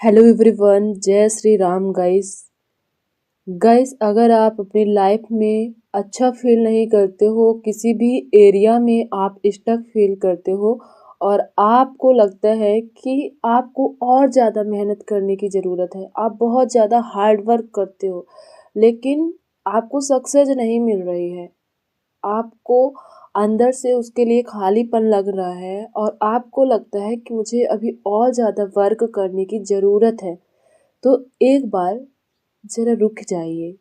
Hello everyone, जय Shri Ram guys. अगर आप अपनी लाइफ में अच्छा फील नहीं करते हो, किसी भी एरिया में आप स्टक फील करते हो और आपको लगता है कि आपको और ज़्यादा मेहनत करने की ज़रूरत है, आप बहुत ज़्यादा हार्ड वर्क करते हो लेकिन आपको सक्सेस नहीं मिल रही है, आपको अंदर से उसके लिए खालीपन लग रहा है और आपको लगता है कि मुझे अभी और ज़्यादा वर्क करने की ज़रूरत है, तो एक बार ज़रा रुक जाइए,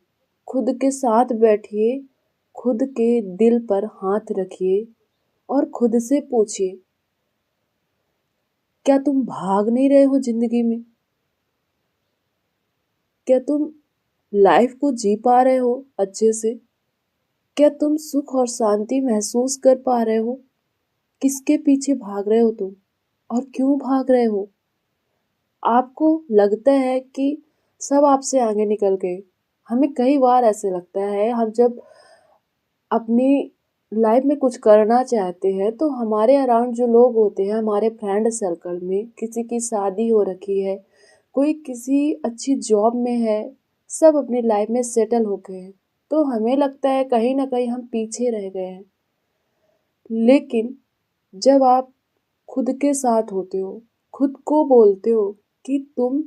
खुद के साथ बैठिए, खुद के दिल पर हाथ रखिए और खुद से पूछिए, क्या तुम भाग नहीं रहे हो ज़िंदगी में? क्या तुम लाइफ को जी पा रहे हो अच्छे से? क्या तुम सुख और शांति महसूस कर पा रहे हो? किसके पीछे भाग रहे हो तुम और क्यों भाग रहे हो? आपको लगता है कि सब आपसे आगे निकल गए। हमें कई बार ऐसे लगता है, हम जब अपनी लाइफ में कुछ करना चाहते हैं तो हमारे अराउंड जो लोग होते हैं, हमारे फ्रेंड सर्कल में किसी की शादी हो रखी है, कोई किसी अच्छी जॉब में है, सब अपनी लाइफ में सेटल हो गए हैं, तो हमें लगता है कहीं ना कहीं हम पीछे रह गए हैं। लेकिन जब आप खुद के साथ होते हो, खुद को बोलते हो कि तुम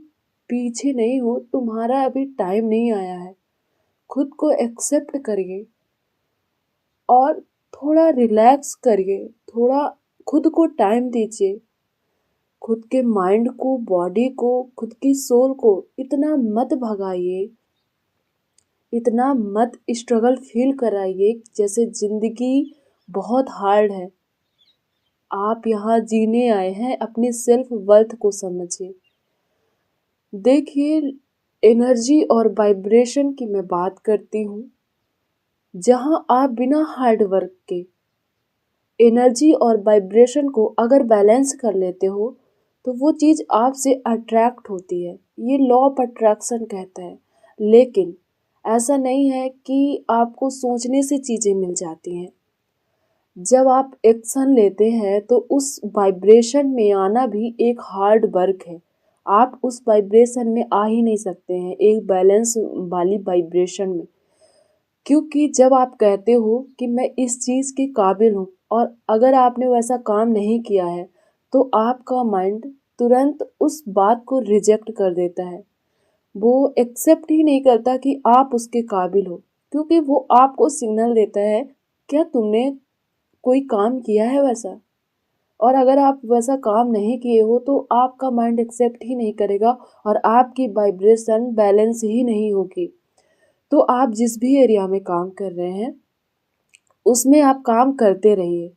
पीछे नहीं हो, तुम्हारा अभी टाइम नहीं आया है, खुद को एक्सेप्ट करिए और थोड़ा रिलैक्स करिए, थोड़ा खुद को टाइम दीजिए। खुद के माइंड को, बॉडी को, खुद की सोल को इतना मत भगाइए, इतना मत स्ट्रगल फील कराइए जैसे ज़िंदगी बहुत हार्ड है। आप यहाँ जीने आए हैं, अपनी सेल्फ वर्थ को समझिए। देखिए, एनर्जी और वाइब्रेशन की मैं बात करती हूँ। जहाँ आप बिना हार्ड वर्क के एनर्जी और वाइब्रेशन को अगर बैलेंस कर लेते हो तो वो चीज़ आपसे अट्रैक्ट होती है, ये लॉ ऑफ अट्रैक्शन कहता है। लेकिन ऐसा नहीं है कि आपको सोचने से चीज़ें मिल जाती हैं। जब आप एक्शन लेते हैं तो उस वाइब्रेशन में आना भी एक हार्ड वर्क है। आप उस वाइब्रेशन में आ ही नहीं सकते हैं, एक बैलेंस वाली वाइब्रेशन में। क्योंकि जब आप कहते हो कि मैं इस चीज़ के काबिल हूँ और अगर आपने वैसा काम नहीं किया है तो आपका माइंड तुरंत उस बात को रिजेक्ट कर देता है। वो एक्सेप्ट ही नहीं करता कि आप उसके काबिल हो, क्योंकि वो आपको सिग्नल देता है, क्या तुमने कोई काम किया है वैसा? और अगर आप वैसा काम नहीं किए हो तो आपका माइंड एक्सेप्ट ही नहीं करेगा और आपकी वाइब्रेशन बैलेंस ही नहीं होगी। तो आप जिस भी एरिया में काम कर रहे हैं उसमें आप काम करते रहिए,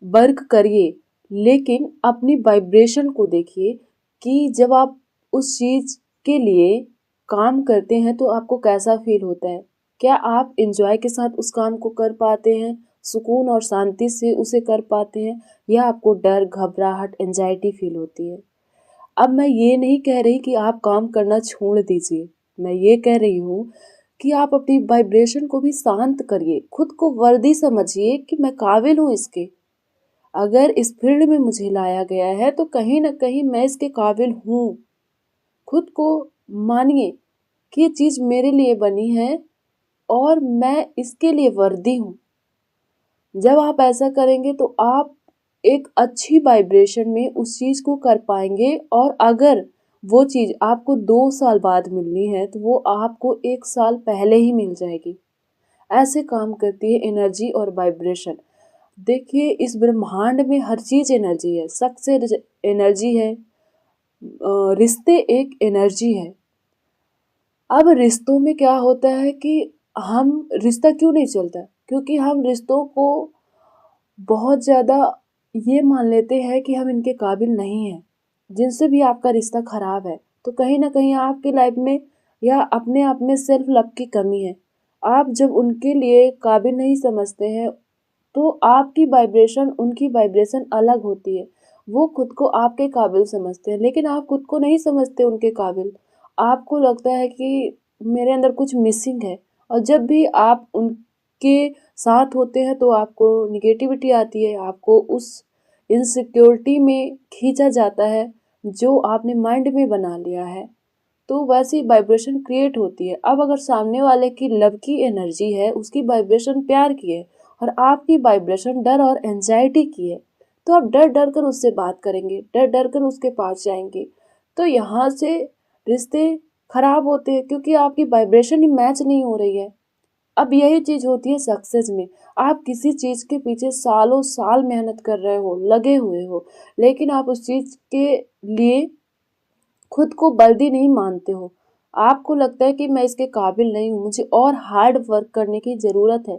वर्क करिए, लेकिन अपनी वाइब्रेशन को देखिए कि जब आप उस चीज़ के लिए काम करते हैं तो आपको कैसा फील होता है। क्या आप एंजॉय के साथ उस काम को कर पाते हैं, सुकून और शांति से उसे कर पाते हैं, या आपको डर, घबराहट, एंजाइटी फील होती है। अब मैं ये नहीं कह रही कि आप काम करना छोड़ दीजिए, मैं ये कह रही हूँ कि आप अपनी वाइब्रेशन को भी शांत करिए, खुद को वर्दी समझिए कि मैं काबिल हूँ इसके। अगर इस फील्ड में मुझे लाया गया है तो कहीं न कहीं मैं इसके काबिल हूँ। खुद को मानिए कि ये चीज़ मेरे लिए बनी है और मैं इसके लिए वर्दी हूँ। जब आप ऐसा करेंगे तो आप एक अच्छी वाइब्रेशन में उस चीज़ को कर पाएंगे, और अगर वो चीज़ आपको 2 साल बाद मिलनी है तो वो आपको 1 साल पहले ही मिल जाएगी। ऐसे काम करती है एनर्जी और वाइब्रेशन। देखिए, इस ब्रह्मांड में हर चीज़ एनर्जी है, सक्सेस एनर्जी है, रिश्ते एक एनर्जी है। अब रिश्तों में क्या होता है कि हम रिश्ता क्यों नहीं चलता, क्योंकि हम रिश्तों को बहुत ज़्यादा ये मान लेते हैं कि हम इनके काबिल नहीं हैं। जिनसे भी आपका रिश्ता ख़राब है तो कहीं ना कहीं आपकी लाइफ में या अपने आप में सेल्फ लव की कमी है। आप जब उनके लिए काबिल नहीं समझते हैं तो आपकी वाइब्रेशन उनकी वाइब्रेशन अलग होती है। वो खुद को आपके काबिल समझते हैं लेकिन आप खुद को नहीं समझते उनके काबिल। आपको लगता है कि मेरे अंदर कुछ मिसिंग है, और जब भी आप उनके साथ होते हैं तो आपको निगेटिविटी आती है, आपको उस इनसिक्योरिटी में खींचा जाता है, जो आपने माइंड में बना लिया है, तो वैसी वाइब्रेशन क्रिएट होती है। अब अगर सामने वाले की लव की एनर्जी है, उसकी वाइब्रेशन प्यार की है, और आपकी वाइब्रेशन डर और एंजाइटी की है, तो आप डर डर कर उससे बात करेंगे, डर डर कर उसके पास जाएंगे। तो यहाँ से रिश्ते खराब होते हैं, क्योंकि आपकी वाइब्रेशन ही मैच नहीं हो रही है। अब यही चीज होती है सक्सेस में। आप किसी चीज के पीछे सालों साल मेहनत कर रहे हो, लगे हुए हो, लेकिन आप उस चीज के लिए खुद को बल्दी नहीं मानते हो। आपको लगता है कि मैं इसके काबिल नहीं हूँ, मुझे और हार्ड वर्क करने की ज़रूरत है।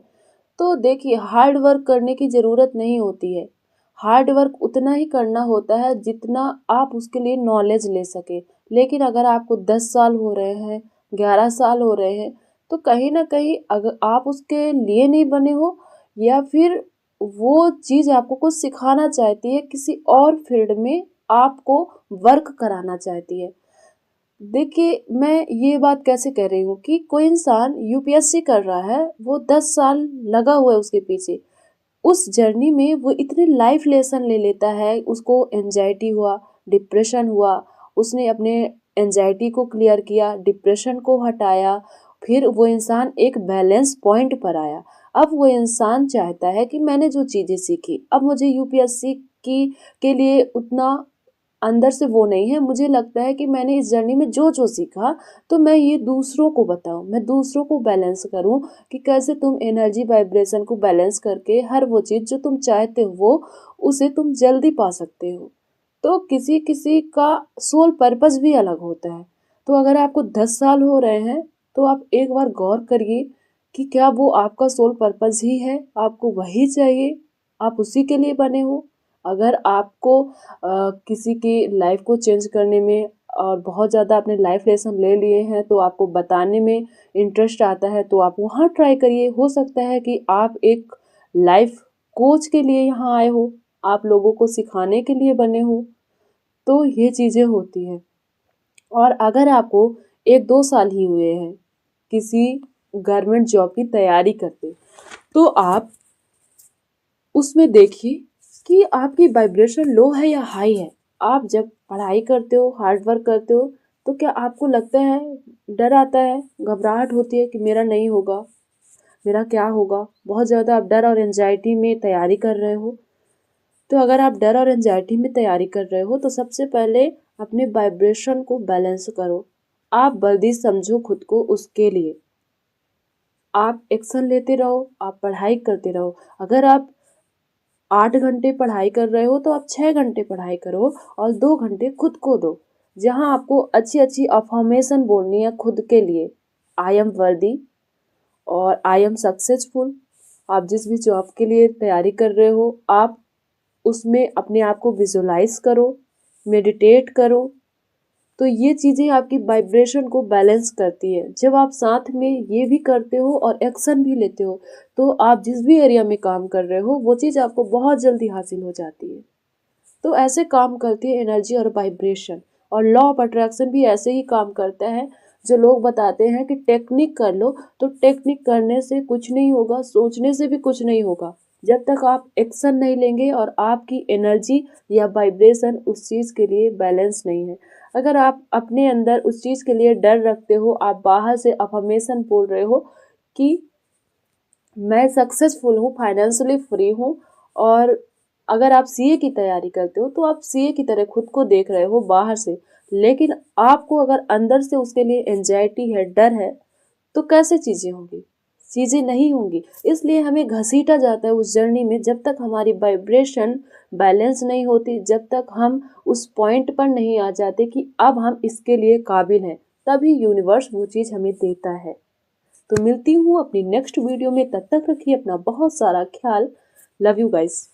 तो देखिए, हार्ड वर्क करने की ज़रूरत नहीं होती है। हार्ड वर्क उतना ही करना होता है जितना आप उसके लिए नॉलेज ले सके। लेकिन अगर आपको 10 साल हो रहे हैं, 11 साल हो रहे हैं, तो कहीं ना कहीं अगर आप उसके लिए नहीं बने हो, या फिर वो चीज़ आपको कुछ सिखाना चाहती है, किसी और फील्ड में आपको वर्क कराना चाहती है। देखिए, मैं ये बात कैसे कह रही हूँ कि कोई इंसान यूपीएससी कर रहा है, वो 10 साल लगा हुआ है उसके पीछे। उस जर्नी में वो इतने लाइफ लेसन ले लेता है, उसको एंजाइटी हुआ, डिप्रेशन हुआ, उसने अपने एंजाइटी को क्लियर किया, डिप्रेशन को हटाया, फिर वो इंसान एक बैलेंस पॉइंट पर आया। अब वो इंसान चाहता है कि मैंने जो चीज़ें सीखी, अब मुझे यूपीएससी की के लिए उतना अंदर से वो नहीं है। मुझे लगता है कि मैंने इस जर्नी में जो जो सीखा, तो मैं ये दूसरों को बताऊं, मैं दूसरों को बैलेंस करूं कि कैसे तुम एनर्जी वाइब्रेशन को बैलेंस करके हर वो चीज़ जो तुम चाहते हो उसे तुम जल्दी पा सकते हो। तो किसी किसी का सोल पर्पस भी अलग होता है। तो अगर आपको 10 साल हो रहे हैं, तो आप एक बार गौर करिए कि क्या वो आपका सोल पर्पस ही है, आपको वही चाहिए, आप उसी के लिए बने हो। अगर आपको किसी की लाइफ को चेंज करने में और बहुत ज़्यादा अपने लाइफ लेसन ले लिए हैं, तो आपको बताने में इंटरेस्ट आता है, तो आप वहाँ ट्राई करिए। हो सकता है कि आप एक लाइफ कोच के लिए यहाँ आए हो, आप लोगों को सिखाने के लिए बने हो। तो ये चीज़ें होती हैं। और अगर आपको 1-2 साल ही हुए हैं किसी गवर्नमेंट जॉब की तैयारी करते, तो आप उसमें देखिए कि आपकी वाइब्रेशन लो है या हाई है। आप जब पढ़ाई करते हो, हार्ड वर्क करते हो, तो क्या आपको लगता है, डर आता है, घबराहट होती है कि मेरा नहीं होगा, मेरा क्या होगा? बहुत ज़्यादा आप डर और एंजाइटी में तैयारी कर रहे हो। तो अगर आप डर और एंजाइटी में तैयारी कर रहे हो, तो सबसे पहले अपने वाइब्रेशन को बैलेंस करो। आप बल्दी समझो खुद को उसके लिए। आप एक्शन लेते रहो, आप पढ़ाई करते रहो। अगर आप 8 घंटे पढ़ाई कर रहे हो, तो आप 6 घंटे पढ़ाई करो और 2 घंटे खुद को दो, जहाँ आपको अच्छी अच्छी अफर्मेशन बोलनी है खुद के लिए। आई एम वर्दी और आई एम सक्सेसफुल। आप जिस भी जॉब के लिए तैयारी कर रहे हो, आप उसमें अपने आप को विजुलाइज करो, मेडिटेट करो। तो ये चीज़ें आपकी वाइब्रेशन को बैलेंस करती है। जब आप साथ में ये भी करते हो और एक्शन भी लेते हो, तो आप जिस भी एरिया में काम कर रहे हो, वो चीज़ आपको बहुत जल्दी हासिल हो जाती है। तो ऐसे काम करती है एनर्जी और वाइब्रेशन। और लॉ ऑफ अट्रैक्शन भी ऐसे ही काम करता है। जो लोग बताते हैं कि टेक्निक कर लो, तो टेक्निक करने से कुछ नहीं होगा, सोचने से भी कुछ नहीं होगा, जब तक आप एक्शन नहीं लेंगे और आपकी एनर्जी या वाइब्रेशन उस चीज़ के लिए बैलेंस नहीं है। अगर आप अपने अंदर उस चीज़ के लिए डर रखते हो, आप बाहर से अफर्मेशन बोल रहे हो कि मैं सक्सेसफुल हूँ, फाइनेंशियली फ्री हूँ, और अगर आप सीए की तैयारी करते हो, तो आप सीए की तरह खुद को देख रहे हो बाहर से, लेकिन आपको अगर अंदर से उसके लिए एंजाइटी है, डर है, तो कैसे चीज़ें होंगी? चीज़ें नहीं होंगी। इसलिए हमें घसीटा जाता है उस जर्नी में, जब तक हमारी वाइब्रेशन बैलेंस नहीं होती, जब तक हम उस पॉइंट पर नहीं आ जाते कि अब हम इसके लिए काबिल हैं, तभी यूनिवर्स वो चीज़ हमें देता है। तो मिलती हूँ अपनी नेक्स्ट वीडियो में, तब तक रखिए अपना बहुत सारा ख्याल। Love you guys.